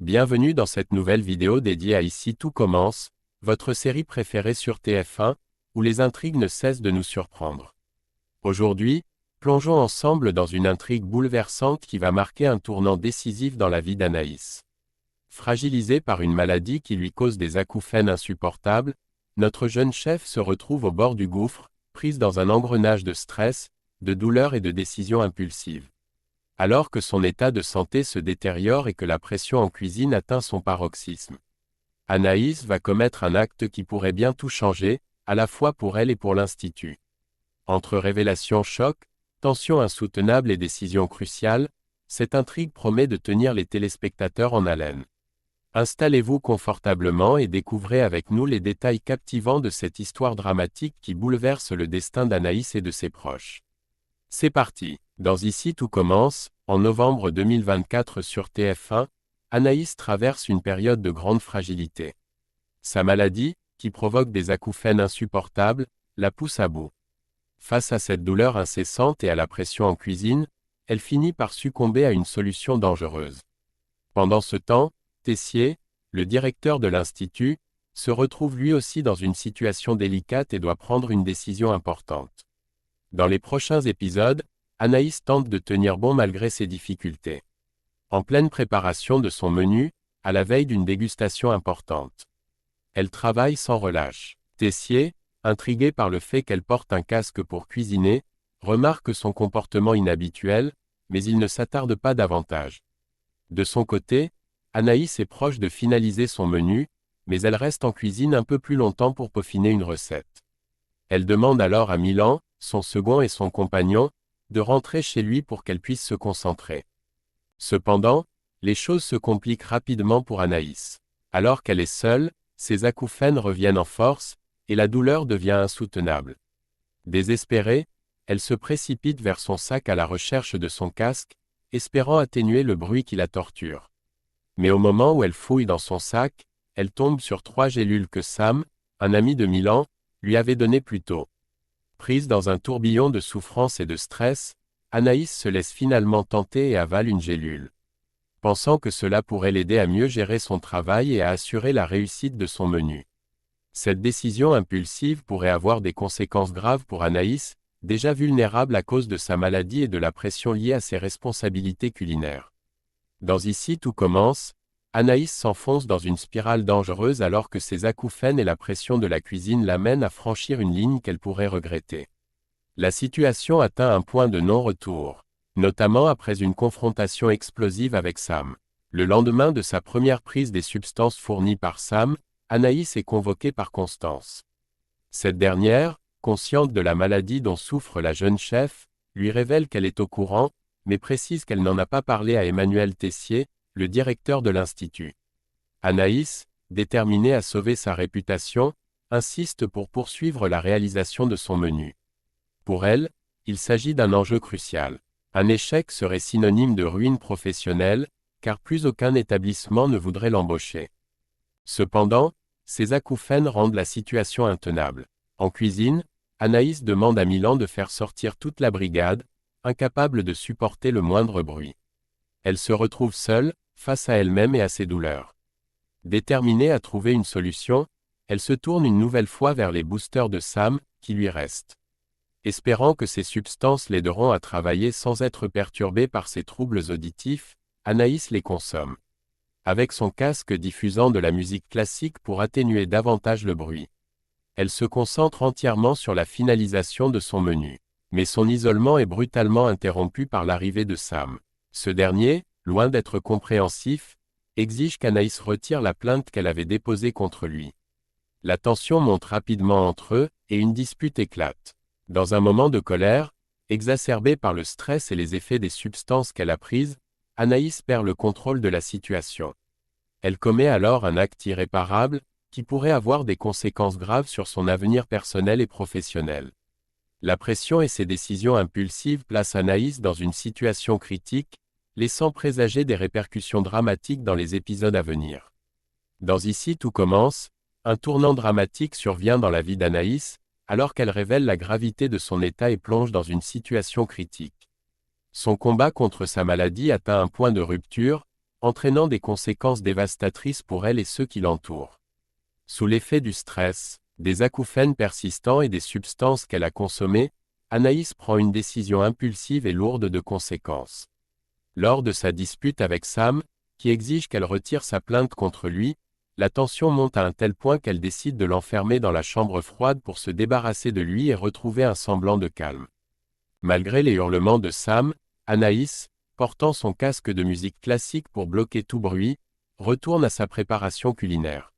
Bienvenue dans cette nouvelle vidéo dédiée à Ici tout commence, votre série préférée sur TF1, où les intrigues ne cessent de nous surprendre. Aujourd'hui, plongeons ensemble dans une intrigue bouleversante qui va marquer un tournant décisif dans la vie d'Anaïs. Fragilisée par une maladie qui lui cause des acouphènes insupportables, notre jeune chef se retrouve au bord du gouffre, prise dans un engrenage de stress, de douleur et de décisions impulsives. Alors que son état de santé se détériore et que la pression en cuisine atteint son paroxysme, Anaïs va commettre un acte qui pourrait bien tout changer, à la fois pour elle et pour l'Institut. Entre révélations choc, tensions insoutenables et décisions cruciales, cette intrigue promet de tenir les téléspectateurs en haleine. Installez-vous confortablement et découvrez avec nous les détails captivants de cette histoire dramatique qui bouleverse le destin d'Anaïs et de ses proches. C'est parti. Dans Ici tout commence, en novembre 2024 sur TF1, Anaïs traverse une période de grande fragilité. Sa maladie, qui provoque des acouphènes insupportables, la pousse à bout. Face à cette douleur incessante et à la pression en cuisine, elle finit par succomber à une solution dangereuse. Pendant ce temps, Tessier, le directeur de l'Institut, se retrouve lui aussi dans une situation délicate et doit prendre une décision importante. Dans les prochains épisodes, Anaïs tente de tenir bon malgré ses difficultés. En pleine préparation de son menu, à la veille d'une dégustation importante. Elle travaille sans relâche. Tessier, intrigué par le fait qu'elle porte un casque pour cuisiner, remarque son comportement inhabituel, mais il ne s'attarde pas davantage. De son côté, Anaïs est proche de finaliser son menu, mais elle reste en cuisine un peu plus longtemps pour peaufiner une recette. Elle demande alors à Milan, son second et son compagnon, de rentrer chez lui pour qu'elle puisse se concentrer. Cependant, les choses se compliquent rapidement pour Anaïs. Alors qu'elle est seule, ses acouphènes reviennent en force, et la douleur devient insoutenable. Désespérée, elle se précipite vers son sac à la recherche de son casque, espérant atténuer le bruit qui la torture. Mais au moment où elle fouille dans son sac, elle tombe sur 3 gélules que Sam, un ami de Milan, lui avait données plus tôt. Prise dans un tourbillon de souffrance et de stress, Anaïs se laisse finalement tenter et avale une gélule. Pensant que cela pourrait l'aider à mieux gérer son travail et à assurer la réussite de son menu. Cette décision impulsive pourrait avoir des conséquences graves pour Anaïs, déjà vulnérable à cause de sa maladie et de la pression liée à ses responsabilités culinaires. Dans Ici tout commence, Anaïs s'enfonce dans une spirale dangereuse alors que ses acouphènes et la pression de la cuisine l'amènent à franchir une ligne qu'elle pourrait regretter. La situation atteint un point de non-retour, notamment après une confrontation explosive avec Sam. Le lendemain de sa première prise des substances fournies par Sam, Anaïs est convoquée par Constance. Cette dernière, consciente de la maladie dont souffre la jeune chef, lui révèle qu'elle est au courant, mais précise qu'elle n'en a pas parlé à Emmanuel Tessier, le directeur de l'Institut. Anaïs, déterminée à sauver sa réputation, insiste pour poursuivre la réalisation de son menu. Pour elle, il s'agit d'un enjeu crucial. Un échec serait synonyme de ruine professionnelle, car plus aucun établissement ne voudrait l'embaucher. Cependant, ses acouphènes rendent la situation intenable. En cuisine, Anaïs demande à Milan de faire sortir toute la brigade, incapable de supporter le moindre bruit. Elle se retrouve seule, face à elle-même et à ses douleurs. Déterminée à trouver une solution, elle se tourne une nouvelle fois vers les boosters de Sam, qui lui restent. Espérant que ces substances l'aideront à travailler sans être perturbée par ses troubles auditifs, Anaïs les consomme. Avec son casque diffusant de la musique classique pour atténuer davantage le bruit. Elle se concentre entièrement sur la finalisation de son menu. Mais son isolement est brutalement interrompu par l'arrivée de Sam. Ce dernier, loin d'être compréhensif, exige qu'Anaïs retire la plainte qu'elle avait déposée contre lui. La tension monte rapidement entre eux, et une dispute éclate. Dans un moment de colère, exacerbée par le stress et les effets des substances qu'elle a prises, Anaïs perd le contrôle de la situation. Elle commet alors un acte irréparable, qui pourrait avoir des conséquences graves sur son avenir personnel et professionnel. La pression et ses décisions impulsives placent Anaïs dans une situation critique, laissant présager des répercussions dramatiques dans les épisodes à venir. Dans Ici tout commence, un tournant dramatique survient dans la vie d'Anaïs, alors qu'elle révèle la gravité de son état et plonge dans une situation critique. Son combat contre sa maladie atteint un point de rupture, entraînant des conséquences dévastatrices pour elle et ceux qui l'entourent. Sous l'effet du stress, des acouphènes persistants et des substances qu'elle a consommées, Anaïs prend une décision impulsive et lourde de conséquences. Lors de sa dispute avec Sam, qui exige qu'elle retire sa plainte contre lui, la tension monte à un tel point qu'elle décide de l'enfermer dans la chambre froide pour se débarrasser de lui et retrouver un semblant de calme. Malgré les hurlements de Sam, Anaïs, portant son casque de musique classique pour bloquer tout bruit, retourne à sa préparation culinaire.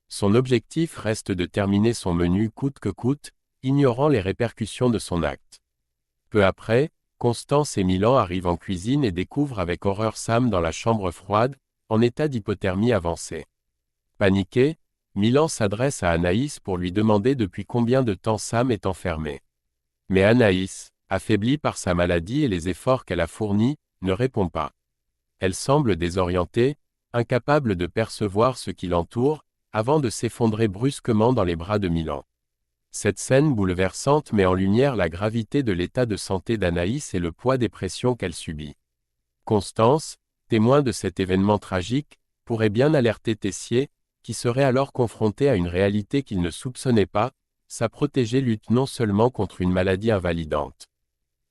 Son objectif reste de terminer son menu coûte que coûte, ignorant les répercussions de son acte. Peu après, Constance et Milan arrivent en cuisine et découvrent avec horreur Sam dans la chambre froide, en état d'hypothermie avancée. Paniqué, Milan s'adresse à Anaïs pour lui demander depuis combien de temps Sam est enfermé. Mais Anaïs, affaiblie par sa maladie et les efforts qu'elle a fournis, ne répond pas. Elle semble désorientée, incapable de percevoir ce qui l'entoure, avant de s'effondrer brusquement dans les bras de Milan. Cette scène bouleversante met en lumière la gravité de l'état de santé d'Anaïs et le poids des pressions qu'elle subit. Constance, témoin de cet événement tragique, pourrait bien alerter Tessier, qui serait alors confronté à une réalité qu'il ne soupçonnait pas, sa protégée lutte non seulement contre une maladie invalidante,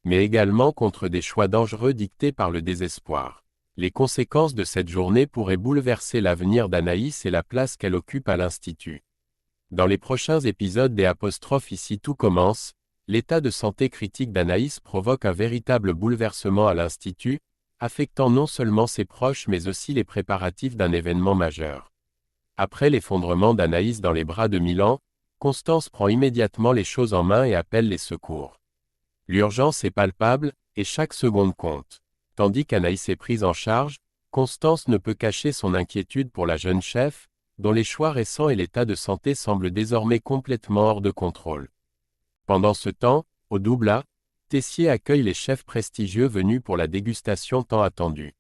mais également contre des choix dangereux dictés par le désespoir. Les conséquences de cette journée pourraient bouleverser l'avenir d'Anaïs et la place qu'elle occupe à l'Institut. Dans les prochains épisodes des ' Ici tout commence, l'état de santé critique d'Anaïs provoque un véritable bouleversement à l'Institut, affectant non seulement ses proches mais aussi les préparatifs d'un événement majeur. Après l'effondrement d'Anaïs dans les bras de Milan, Constance prend immédiatement les choses en main et appelle les secours. L'urgence est palpable, et chaque seconde compte. Tandis qu'Anaïs est prise en charge, Constance ne peut cacher son inquiétude pour la jeune chef, dont les choix récents et l'état de santé semblent désormais complètement hors de contrôle. Pendant ce temps, au double A, Tessier accueille les chefs prestigieux venus pour la dégustation tant attendue.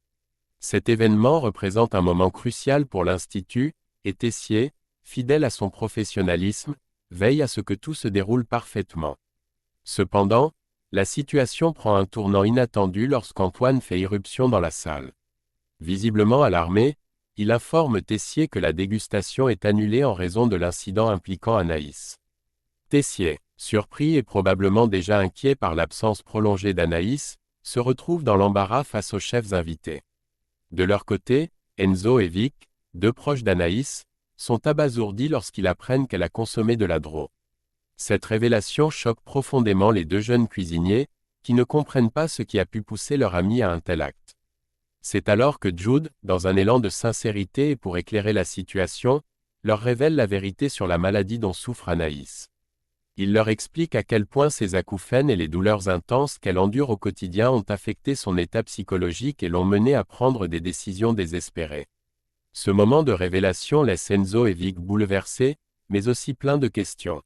Cet événement représente un moment crucial pour l'Institut, et Tessier, fidèle à son professionnalisme, veille à ce que tout se déroule parfaitement. Cependant, la situation prend un tournant inattendu lorsqu'Antoine fait irruption dans la salle. Visiblement alarmé, il informe Tessier que la dégustation est annulée en raison de l'incident impliquant Anaïs. Tessier, surpris et probablement déjà inquiet par l'absence prolongée d'Anaïs, se retrouve dans l'embarras face aux chefs invités. De leur côté, Enzo et Vic, deux proches d'Anaïs, sont abasourdis lorsqu'ils apprennent qu'elle a consommé de la drogue. Cette révélation choque profondément les deux jeunes cuisiniers, qui ne comprennent pas ce qui a pu pousser leur ami à un tel acte. C'est alors que Jude, dans un élan de sincérité et pour éclairer la situation, leur révèle la vérité sur la maladie dont souffre Anaïs. Il leur explique à quel point ces acouphènes et les douleurs intenses qu'elle endure au quotidien ont affecté son état psychologique et l'ont mené à prendre des décisions désespérées. Ce moment de révélation laisse Enzo et Vic bouleversés, mais aussi pleins de questions.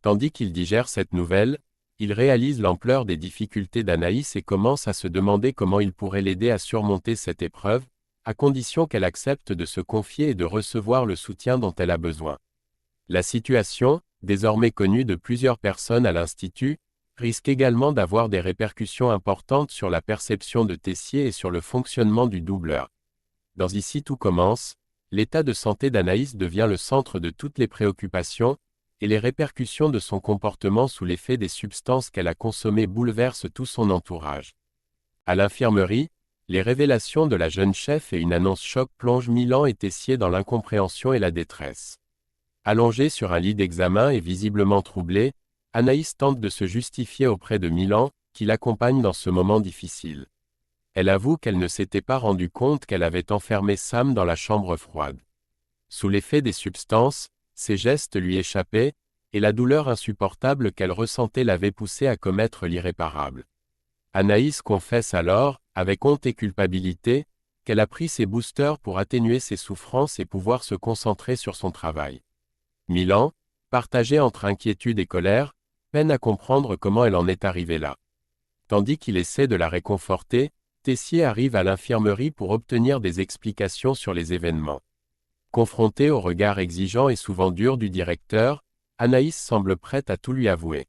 Tandis qu'ils digèrent cette nouvelle, ils réalisent l'ampleur des difficultés d'Anaïs et commencent à se demander comment ils pourraient l'aider à surmonter cette épreuve, à condition qu'elle accepte de se confier et de recevoir le soutien dont elle a besoin. La situation, désormais connue de plusieurs personnes à l'Institut, risque également d'avoir des répercussions importantes sur la perception de Tessier et sur le fonctionnement du doubleur. Dans Ici tout commence, l'état de santé d'Anaïs devient le centre de toutes les préoccupations, et les répercussions de son comportement sous l'effet des substances qu'elle a consommées bouleversent tout son entourage. À l'infirmerie, les révélations de la jeune chef et une annonce choc plongent Milan et Tessier dans l'incompréhension et la détresse. Allongée sur un lit d'examen et visiblement troublée, Anaïs tente de se justifier auprès de Milan, qui l'accompagne dans ce moment difficile. Elle avoue qu'elle ne s'était pas rendue compte qu'elle avait enfermé Sam dans la chambre froide. Sous l'effet des substances, ses gestes lui échappaient, et la douleur insupportable qu'elle ressentait l'avait poussée à commettre l'irréparable. Anaïs confesse alors, avec honte et culpabilité, qu'elle a pris ses boosters pour atténuer ses souffrances et pouvoir se concentrer sur son travail. Milan, partagé entre inquiétude et colère, peine à comprendre comment elle en est arrivée là. Tandis qu'il essaie de la réconforter, Tessier arrive à l'infirmerie pour obtenir des explications sur les événements. Confrontée au regard exigeant et souvent dur du directeur, Anaïs semble prête à tout lui avouer.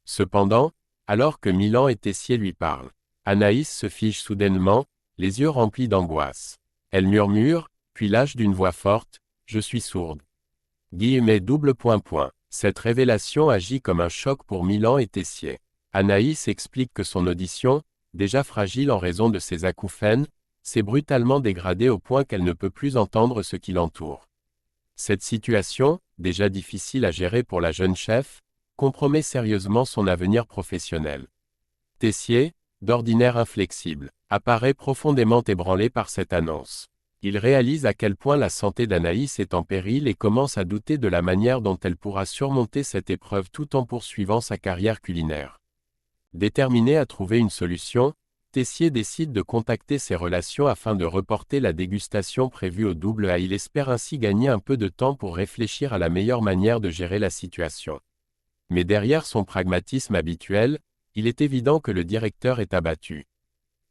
Cependant, alors que Milan et Tessier lui parlent, Anaïs se fige soudainement, les yeux remplis d'angoisse. Elle murmure, puis lâche d'une voix forte, « Je suis sourde. » Cette révélation agit comme un choc pour Milan et Tessier. Anaïs explique que son audition, déjà fragile en raison de ses acouphènes, s'est brutalement dégradée au point qu'elle ne peut plus entendre ce qui l'entoure. Cette situation, déjà difficile à gérer pour la jeune chef, compromet sérieusement son avenir professionnel. Tessier, d'ordinaire inflexible, apparaît profondément ébranlé par cette annonce. Il réalise à quel point la santé d'Anaïs est en péril et commence à douter de la manière dont elle pourra surmonter cette épreuve tout en poursuivant sa carrière culinaire. Déterminé à trouver une solution, Tessier décide de contacter ses relations afin de reporter la dégustation prévue au double A. Il espère ainsi gagner un peu de temps pour réfléchir à la meilleure manière de gérer la situation. Mais derrière son pragmatisme habituel, il est évident que le directeur est abattu.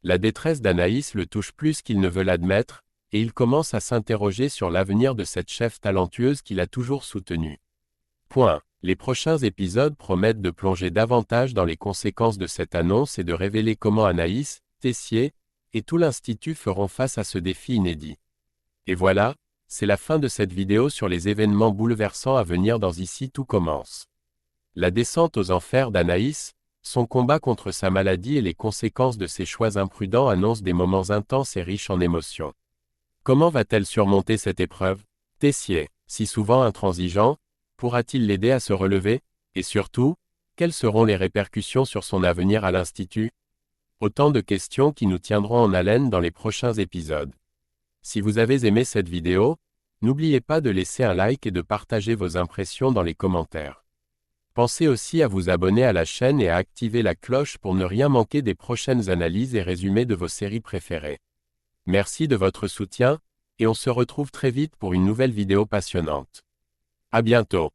La détresse d'Anaïs le touche plus qu'il ne veut l'admettre, et il commence à s'interroger sur l'avenir de cette chef talentueuse qu'il a toujours soutenue. Les prochains épisodes promettent de plonger davantage dans les conséquences de cette annonce et de révéler comment Anaïs, Tessier, et tout l'Institut feront face à ce défi inédit. Et voilà, c'est la fin de cette vidéo sur les événements bouleversants à venir dans Ici tout commence. La descente aux enfers d'Anaïs, son combat contre sa maladie et les conséquences de ses choix imprudents annoncent des moments intenses et riches en émotions. Comment va-t-elle surmonter cette épreuve? Tessier, si souvent intransigeant, pourra-t-il l'aider à se relever? Et surtout, quelles seront les répercussions sur son avenir à l'Institut? Autant de questions qui nous tiendront en haleine dans les prochains épisodes. Si vous avez aimé cette vidéo, n'oubliez pas de laisser un like et de partager vos impressions dans les commentaires. Pensez aussi à vous abonner à la chaîne et à activer la cloche pour ne rien manquer des prochaines analyses et résumés de vos séries préférées. Merci de votre soutien, et on se retrouve très vite pour une nouvelle vidéo passionnante. À bientôt.